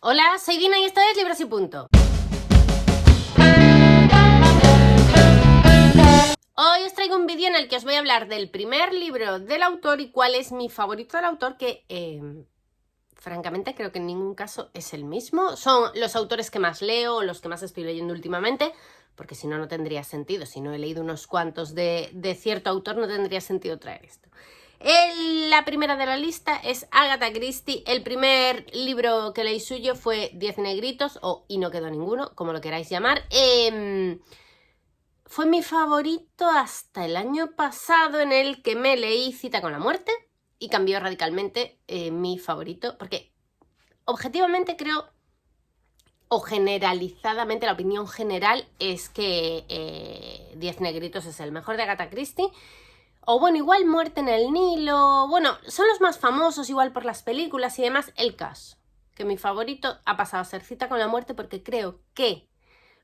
Hola, soy Dina y esto es Libros y Punto. Hoy os traigo un vídeo en el que os voy a hablar del primer libro del autor y cuál es mi favorito del autor, que francamente creo que en ningún caso es el mismo. Son los autores que más leo o los que más estoy leyendo últimamente, porque si no, no tendría sentido. Si no he leído unos cuantos de cierto autor, no tendría sentido traer esto. La primera de la lista es Agatha Christie. El primer libro que leí suyo fue 10 negritos, o Y no quedó ninguno, como lo queráis llamar. Fue mi favorito hasta el año pasado, en el que me leí Cita con la muerte y cambió radicalmente mi favorito, porque objetivamente creo, o generalizadamente, la opinión general es que 10 negritos es el mejor de Agatha Christie. O bueno, igual Muerte en el Nilo. Bueno, son los más famosos, igual por las películas y demás. El caso, que mi favorito ha pasado a ser Cita con la muerte, porque creo que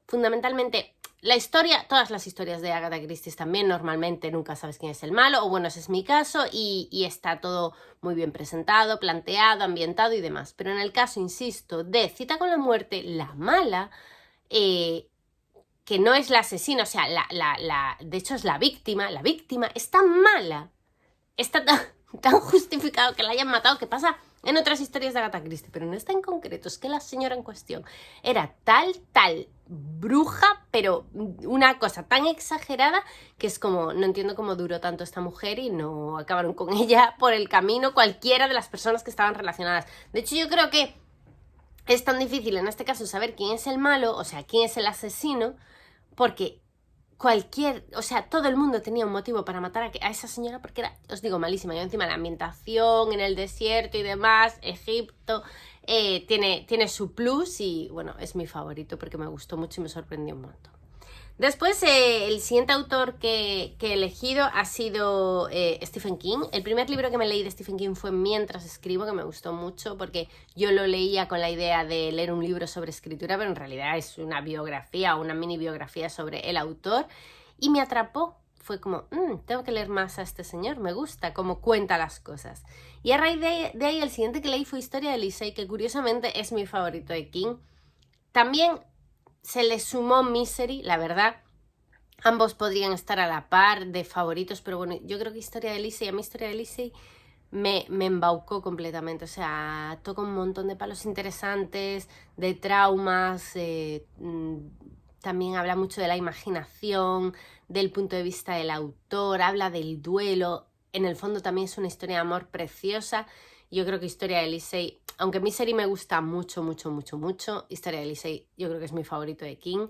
fundamentalmente la historia, todas las historias de Agatha Christie también, normalmente nunca sabes quién es el malo, o bueno, ese es mi caso, y está todo muy bien presentado, planteado, ambientado y demás. Pero en el caso, insisto, de Cita con la muerte, la mala, que no es la asesina, o sea, de hecho es la víctima es tan mala, está tan justificado que la hayan matado, que pasa en otras historias de Agatha Christie, pero no está en concreto. Es que la señora en cuestión era tal bruja, pero una cosa tan exagerada que es como, no entiendo cómo duró tanto esta mujer y no acabaron con ella por el camino cualquiera de las personas que estaban relacionadas. De hecho, yo creo que es tan difícil en este caso saber quién es el malo, o sea, quién es el asesino, porque todo el mundo tenía un motivo para matar a esa señora, porque era, os digo, malísima. Yo encima la ambientación en el desierto y demás, Egipto, tiene su plus y bueno, es mi favorito porque me gustó mucho y me sorprendió un montón. Después, el siguiente autor que he elegido ha sido Stephen King. El primer libro que me leí de Stephen King fue Mientras escribo, que me gustó mucho porque yo lo leía con la idea de leer un libro sobre escritura, pero en realidad es una biografía o una mini biografía sobre el autor, y me atrapó. Fue como, tengo que leer más a este señor, me gusta cómo cuenta las cosas. Y a raíz de ahí, el siguiente que leí fue Historia de Lisey, que curiosamente es mi favorito de King. También se le sumó Misery, la verdad. Ambos podrían estar a la par de favoritos, pero bueno, yo creo que Historia de Lisey, a mí Historia de Lisey me embaucó completamente. O sea, toca un montón de palos interesantes, de traumas, también habla mucho de la imaginación, del punto de vista del autor, habla del duelo. En el fondo también es una historia de amor preciosa. Yo creo que Historia de Lisey, aunque Misery me gusta mucho, Historia de Lisey yo creo que es mi favorito de King.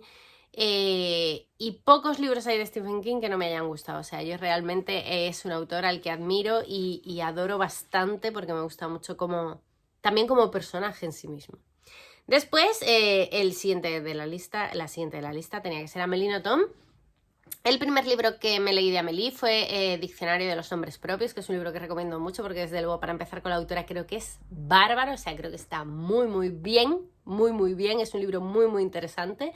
Y pocos libros hay de Stephen King que no me hayan gustado. O sea, yo realmente es un autor al que admiro y adoro bastante, porque me gusta mucho también como personaje en sí mismo. Después, la siguiente de la lista tenía que ser Amélie Nothomb. El primer libro que me leí de Amélie fue Diccionario de los Nombres Propios, que es un libro que recomiendo mucho porque, desde luego, para empezar con la autora, creo que es bárbaro. O sea, creo que está muy bien, muy bien. Es un libro muy interesante.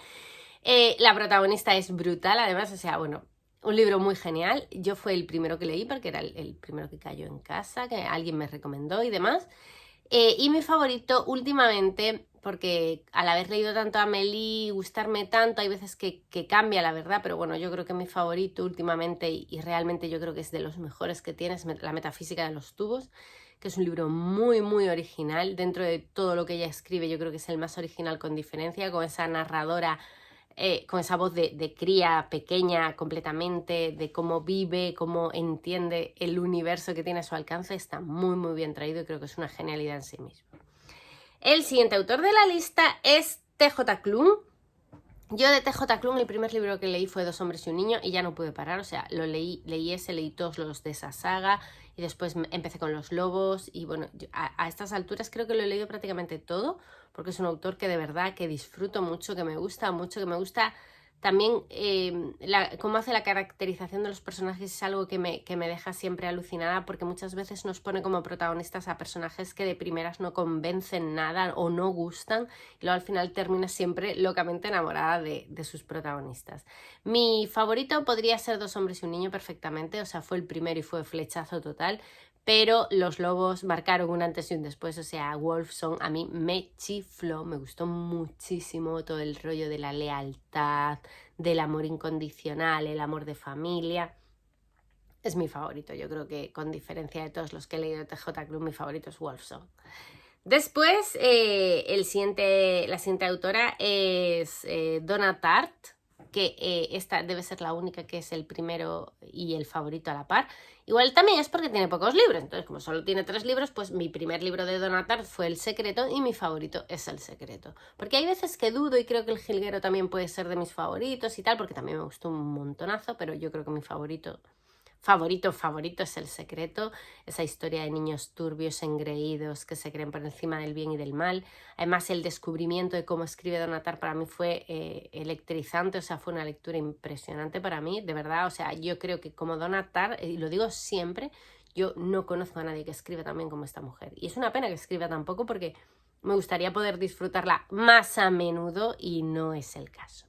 La protagonista es brutal, además, o sea, bueno, un libro muy genial. Yo fue el primero que leí porque era el primero que cayó en casa, que alguien me recomendó y demás. Y mi favorito últimamente, porque al haber leído tanto a Amélie, gustarme tanto, hay veces que cambia, la verdad, pero bueno, yo creo que mi favorito últimamente, y realmente yo creo que es de los mejores que tiene, es La metafísica de los tubos, que es un libro muy original. Dentro de todo lo que ella escribe, yo creo que es el más original con diferencia, con esa narradora, con esa voz de cría pequeña completamente, de cómo vive, cómo entiende el universo que tiene a su alcance. Está muy bien traído y creo que es una genialidad en sí mismo. El siguiente autor de la lista es T.J. Klune. Yo de T.J. Klune, el primer libro que leí fue Dos hombres y un niño, y ya no pude parar. O sea, leí todos los de esa saga, y después empecé con Los lobos, y bueno, a estas alturas creo que lo he leído prácticamente todo, porque es un autor que de verdad que disfruto mucho, que me gusta mucho, que me gusta también cómo hace la caracterización de los personajes. Es algo que me deja siempre alucinada, porque muchas veces nos pone como protagonistas a personajes que de primeras no convencen nada o no gustan, y luego al final termina siempre locamente enamorada de sus protagonistas. Mi favorito podría ser Dos hombres y un niño perfectamente, o sea, fue el primero y fue flechazo total, pero Los lobos marcaron un antes y un después. O sea, Wolfson a mí me chifló, me gustó muchísimo todo el rollo de la lealtad, del amor incondicional, el amor de familia. Es mi favorito, yo creo que con diferencia de todos los que he leído de TJ Klum, mi favorito es Wolfson. Después, la siguiente autora es Donna Tartt, que esta debe ser la única que es el primero y el favorito a la par. Igual también es porque tiene pocos libros, entonces como solo tiene 3 libros, pues mi primer libro de Donna Tartt fue El secreto y mi favorito es El secreto. Porque hay veces que dudo y creo que El jilguero también puede ser de mis favoritos y tal, porque también me gustó un montonazo, pero yo creo que mi favorito es El secreto, esa historia de niños turbios, engreídos, que se creen por encima del bien y del mal. Además, el descubrimiento de cómo escribe Donna Tartt para mí fue electrizante, o sea, fue una lectura impresionante para mí, de verdad. O sea, yo creo que como Donna Tartt, y lo digo siempre, yo no conozco a nadie que escriba tan bien como esta mujer. Y es una pena que escriba tan poco porque me gustaría poder disfrutarla más a menudo y no es el caso.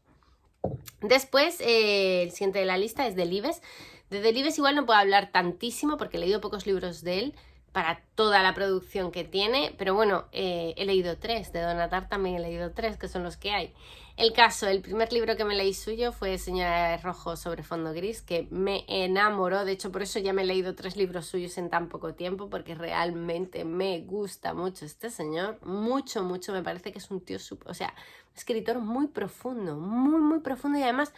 Después, el siguiente de la lista es Delibes. De Delibes igual no puedo hablar tantísimo porque he leído pocos libros de él para toda la producción que tiene, pero bueno, he leído 3, de Donna Tartt también he leído 3, que son los que hay. El primer libro que me leí suyo fue Señora de Rojo sobre fondo gris, que me enamoró, de hecho por eso ya me he leído 3 libros suyos en tan poco tiempo, porque realmente me gusta mucho este señor, mucho, me parece que es un tío, o sea, un escritor muy profundo, muy profundo y además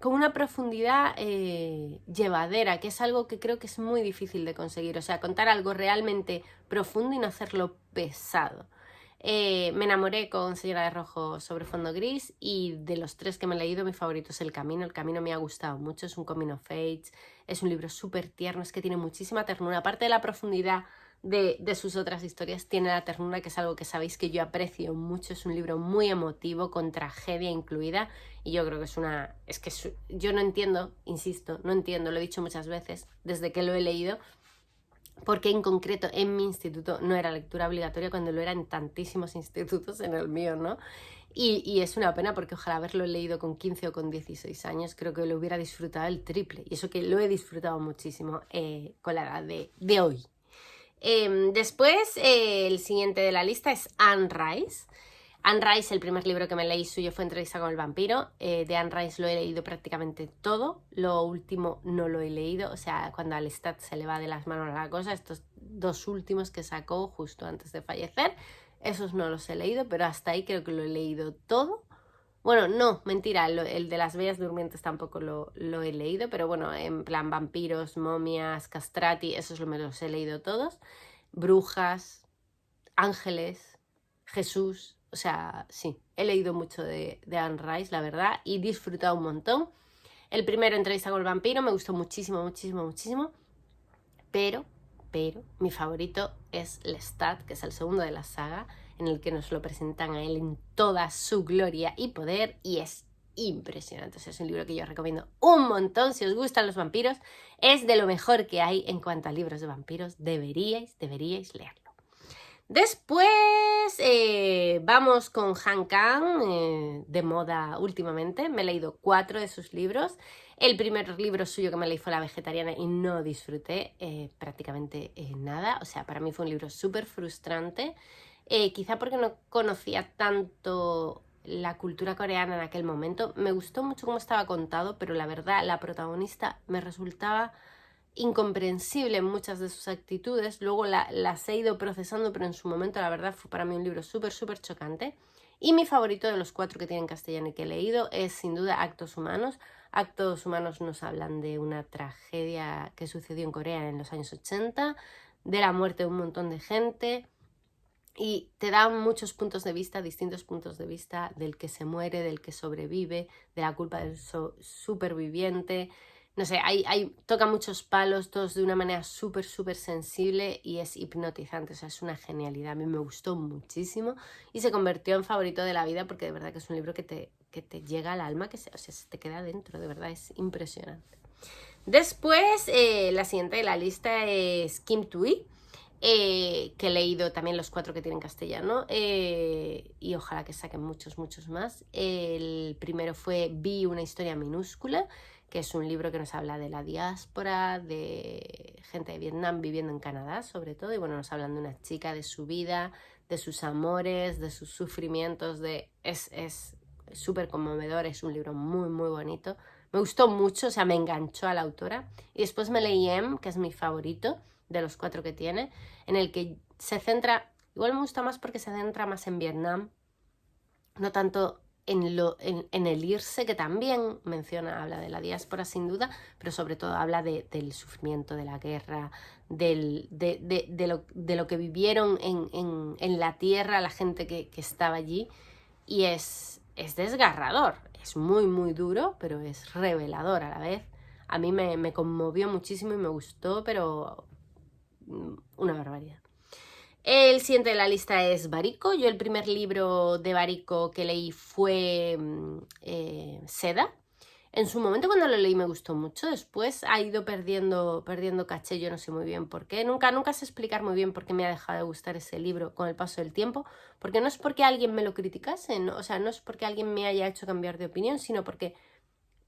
con una profundidad llevadera, que es algo que creo que es muy difícil de conseguir. O sea, contar algo realmente profundo y no hacerlo pesado. Me enamoré con Señora de Rojo sobre fondo gris y de los 3 que me he leído, mi favorito es El camino. El camino me ha gustado mucho, es un coming of age, es un libro súper tierno, es que tiene muchísima ternura. Aparte de la profundidad de sus otras historias, tiene la ternura, que es algo que sabéis que yo aprecio mucho. Es un libro muy emotivo, con tragedia incluida, y yo creo que yo no entiendo, insisto, no entiendo, lo he dicho muchas veces desde que lo he leído, porque en concreto en mi instituto no era lectura obligatoria cuando lo era en tantísimos institutos, en el mío, ¿no? Y es una pena porque ojalá haberlo leído con 15 o con 16 años, creo que lo hubiera disfrutado el triple, y eso que lo he disfrutado muchísimo con la edad de hoy. Después, el siguiente de la lista es Anne Rice. Anne Rice, el primer libro que me leí suyo fue Entrevista con el vampiro. De Anne Rice lo he leído prácticamente todo. Lo último no lo he leído. O sea, cuando a Lestat se le va de las manos la cosa, estos 2 últimos que sacó justo antes de fallecer, esos no los he leído, pero hasta ahí creo que lo he leído todo. Bueno, no, mentira, el de las bellas durmientes tampoco lo he leído, pero bueno, en plan vampiros, momias, castrati, esos me los he leído todos. Brujas, ángeles, Jesús, o sea, sí, he leído mucho de Anne Rice, la verdad, y disfrutado un montón. El primero, Entrevista con el vampiro, me gustó muchísimo, pero mi favorito es Lestat, que es el segundo de la saga, en el que nos lo presentan a él en toda su gloria y poder, y es impresionante. O sea, es un libro que yo recomiendo un montón. Si os gustan los vampiros, es de lo mejor que hay en cuanto a libros de vampiros. Deberíais leerlo. Después vamos con Han Kang, de moda últimamente. Me he leído 4 de sus libros. El primer libro suyo que me leí fue La vegetariana y no disfruté prácticamente nada. O sea, para mí fue un libro súper frustrante. Quizá porque no conocía tanto la cultura coreana en aquel momento. Me gustó mucho cómo estaba contado, pero la verdad, la protagonista me resultaba incomprensible en muchas de sus actitudes. Luego las he ido procesando, pero en su momento la verdad fue para mí un libro súper chocante. Y mi favorito de los 4 que tiene en castellano y que he leído es sin duda Actos Humanos. Actos Humanos nos hablan de una tragedia que sucedió en Corea en los años 80, de la muerte de un montón de gente, y te dan muchos puntos de vista, distintos puntos de vista, del que se muere, del que sobrevive, de la culpa del superviviente. No sé, toca muchos palos, todos de una manera súper sensible, y es hipnotizante. O sea, es una genialidad. A mí me gustó muchísimo y se convirtió en favorito de la vida, porque de verdad que es un libro que te llega al alma, o sea, se te queda dentro, de verdad, es impresionante. Después, la siguiente de la lista es Kim Thuy, que he leído también los 4 que tienen castellano, y ojalá que saquen muchos más. El primero fue Vi, una historia minúscula, que es un libro que nos habla de la diáspora, de gente de Vietnam viviendo en Canadá sobre todo, y bueno, nos hablan de una chica, de su vida, de sus amores, de sus sufrimientos, es súper conmovedor, es un libro muy muy bonito. Me gustó mucho, o sea, me enganchó a la autora. Y después me leí M, que es mi favorito de los 4 que tiene, en el que se centra, igual me gusta más porque se centra más en Vietnam, no tanto en el irse, que también habla de la diáspora sin duda, pero sobre todo habla del sufrimiento, de la guerra, de lo que vivieron en la tierra la gente que estaba allí, y es desgarrador, es muy muy duro, pero es revelador a la vez. A mí me conmovió muchísimo y me gustó, pero una barbaridad. El siguiente de la lista es Barico. Yo el primer libro de Barico que leí fue Seda. En su momento cuando lo leí me gustó mucho, después ha ido perdiendo caché, yo no sé muy bien por qué. Nunca sé explicar muy bien por qué me ha dejado de gustar ese libro con el paso del tiempo, porque no es porque alguien me lo criticase, ¿no? O sea, no es porque alguien me haya hecho cambiar de opinión, sino porque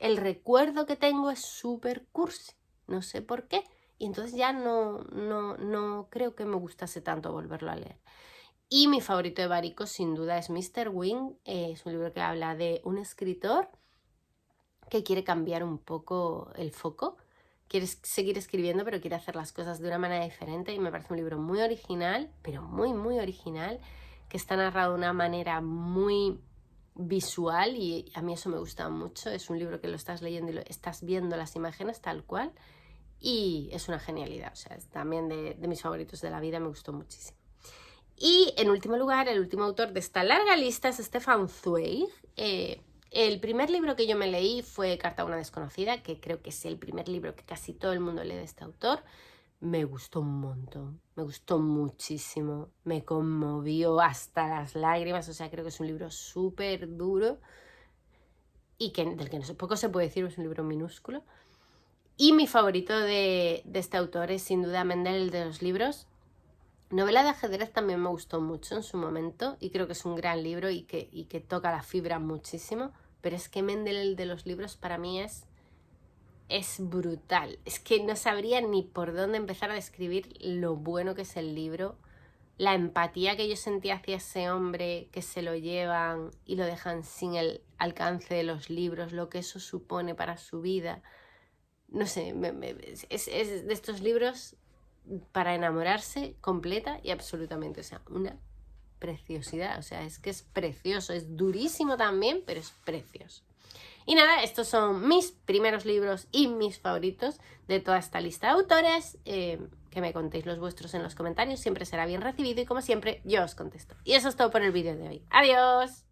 el recuerdo que tengo es súper cursi, no sé por qué. Y entonces ya no creo que me gustase tanto volverlo a leer. Y mi favorito de Barico sin duda es Mr. Wing. Es un libro que habla de un escritor que quiere cambiar un poco el foco. Quiere seguir escribiendo, pero quiere hacer las cosas de una manera diferente. Y me parece un libro muy original, pero muy, muy original, que está narrado de una manera muy visual y a mí eso me gusta mucho. Es un libro que lo estás leyendo y estás viendo las imágenes tal cual. Y es una genialidad, o sea, es también de mis favoritos de la vida, me gustó muchísimo. Y en último lugar, el último autor de esta larga lista es Stefan Zweig. El primer libro que yo me leí fue Carta a una desconocida, que creo que es el primer libro que casi todo el mundo lee de este autor. Me gustó un montón, me gustó muchísimo, me conmovió hasta las lágrimas, o sea, creo que es un libro súper duro y del que poco se puede decir, es un libro minúsculo. Y mi favorito de este autor es sin duda Mendel, el de los libros. Novela de ajedrez también me gustó mucho en su momento y creo que es un gran libro y que toca la fibra muchísimo, pero es que Mendel, el de los libros, para mí es brutal. Es que no sabría ni por dónde empezar a describir lo bueno que es el libro, la empatía que yo sentía hacia ese hombre que se lo llevan y lo dejan sin el alcance de los libros, lo que eso supone para su vida. No sé, es de estos libros para enamorarse completa y absolutamente, o sea, una preciosidad, o sea, es que es precioso, es durísimo también, pero es precioso. Y nada, estos son mis primeros libros y mis favoritos de toda esta lista de autores. Que me contéis los vuestros en los comentarios, siempre será bien recibido y como siempre yo os contesto. Y eso es todo por el vídeo de hoy. ¡Adiós!